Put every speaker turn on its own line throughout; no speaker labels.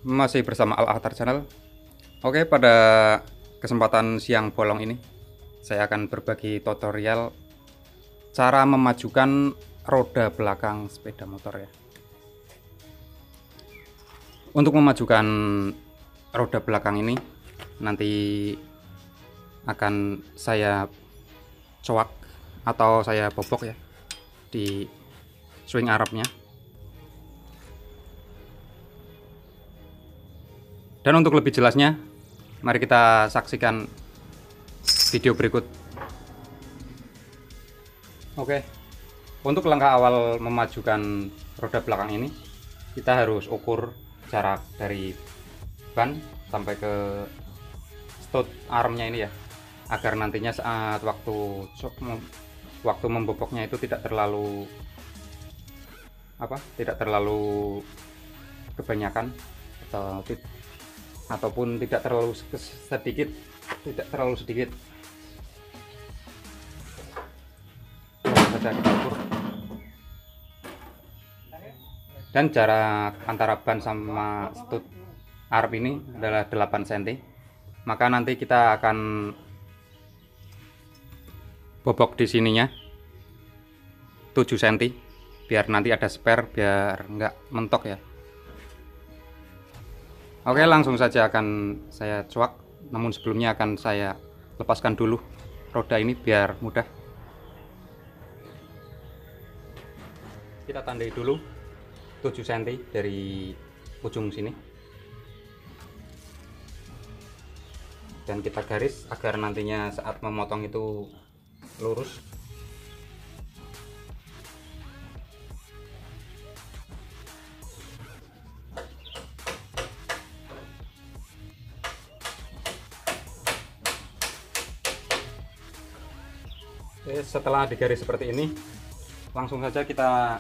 Masih bersama Al Akhtar Channel. Oke, pada kesempatan siang bolong ini saya akan berbagi tutorial cara memajukan roda belakang sepeda motor ya. Untuk memajukan roda belakang ini nanti akan saya coak atau saya bobok ya di swing armnya. Dan untuk lebih jelasnya, mari kita saksikan video berikut. Oke, untuk langkah awal memajukan roda belakang ini, kita harus ukur jarak dari ban sampai ke stud armnya ini ya, agar nantinya saat waktu memboboknya itu tidak terlalu kebanyakan ataupun tidak terlalu sedikit. Saja kita ukur. Dan jarak antara ban sama stud arm ini adalah 8 cm. Maka nanti kita akan bobok di sininya 7 cm biar nanti ada spare, biar nggak mentok ya. Oke, langsung saja akan saya cuak, namun sebelumnya akan saya lepaskan dulu roda ini biar mudah. Kita tandai dulu 7 cm dari ujung sini dan kita garis agar nantinya saat memotong itu lurus. Oke, setelah digaris seperti ini, langsung saja kita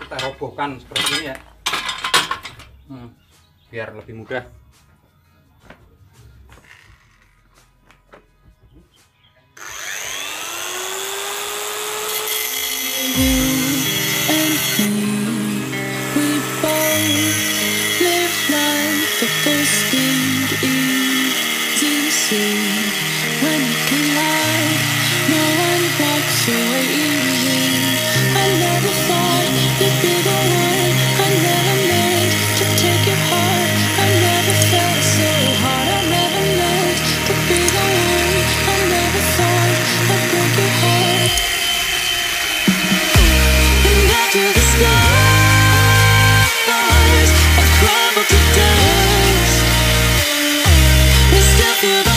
robohkan seperti ini ya, biar lebih mudah.
When you collide, no one walks away easy. I never thought you'd be the one. I never meant to take your heart. I never felt so hard. I never meant to be the one. I never thought I'd break your heart. And after the stars have crumbled to dust, we still feel the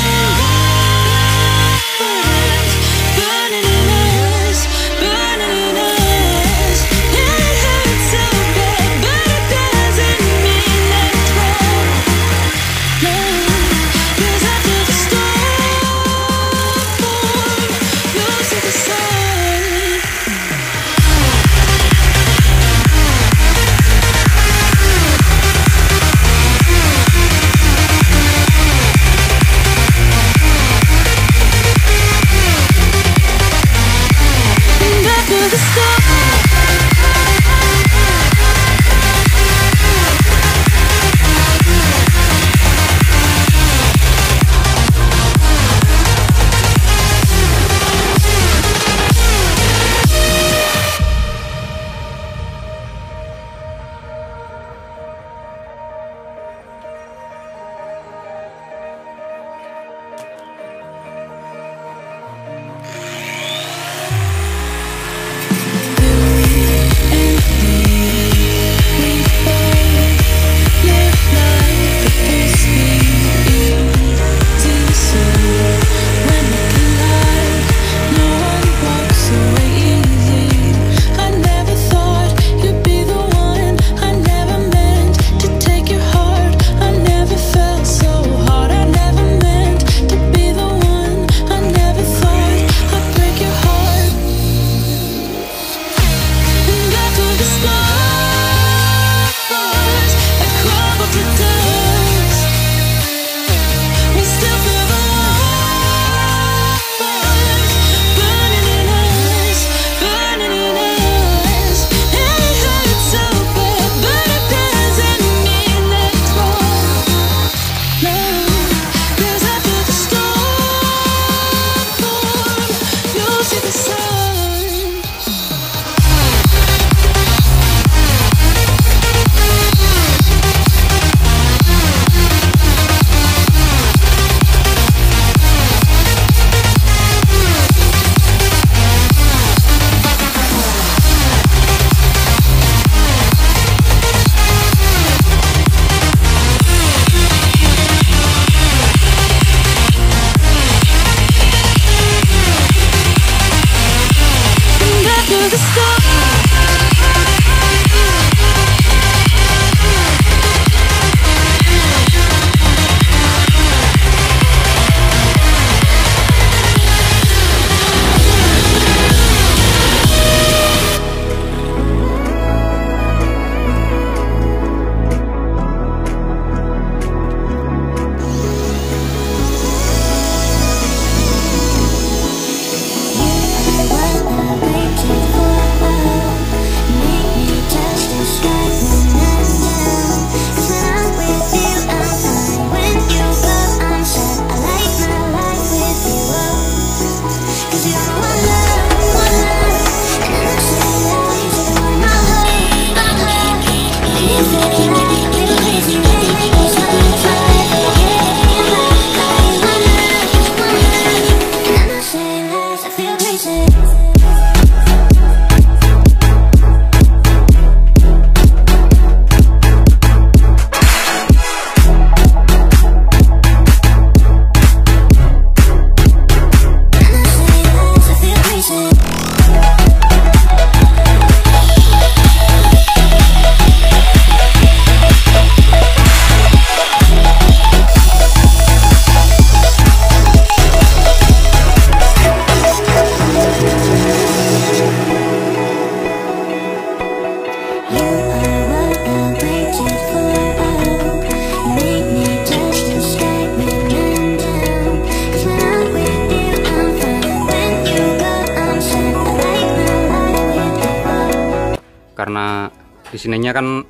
karena di sininya kan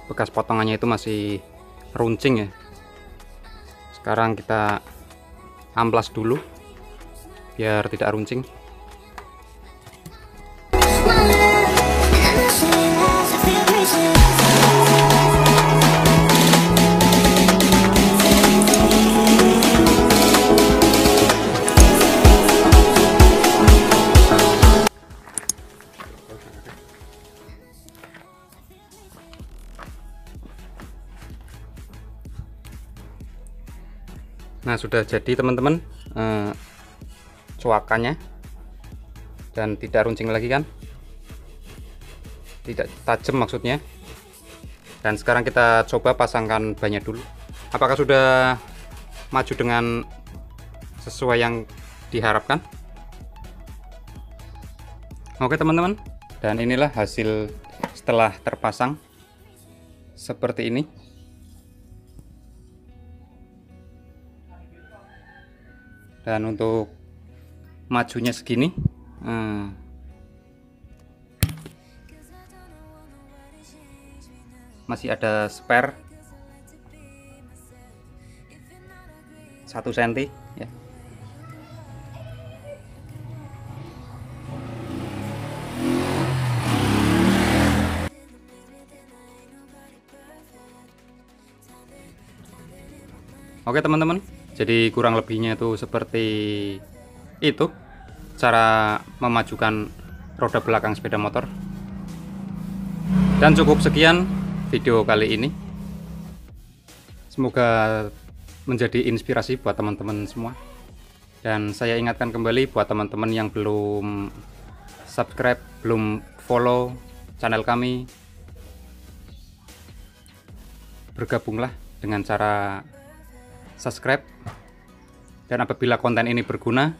bekas potongannya itu masih runcing ya. Sekarang kita amplas dulu biar tidak runcing. Nah, sudah jadi teman-teman coakannya, dan tidak runcing lagi kan, tidak tajam maksudnya. Dan sekarang kita coba pasangkan bannya dulu, apakah sudah maju dengan sesuai yang diharapkan. Oke teman-teman, dan inilah hasil setelah terpasang seperti ini. Dan untuk majunya segini, masih ada spare 1 cm ya. Oke teman-teman, jadi kurang lebihnya itu seperti itu cara memajukan roda belakang sepeda motor. Dan cukup sekian video kali ini, semoga menjadi inspirasi buat teman-teman semua. Dan saya ingatkan kembali buat teman-teman yang belum subscribe, belum follow channel kami, bergabunglah dengan cara subscribe. Dan apabila konten ini berguna,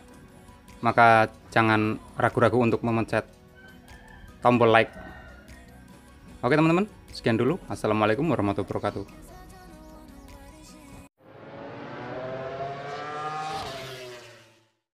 maka jangan ragu-ragu untuk memencet tombol like. Oke teman-teman, sekian dulu. Assalamualaikum warahmatullahi wabarakatuh.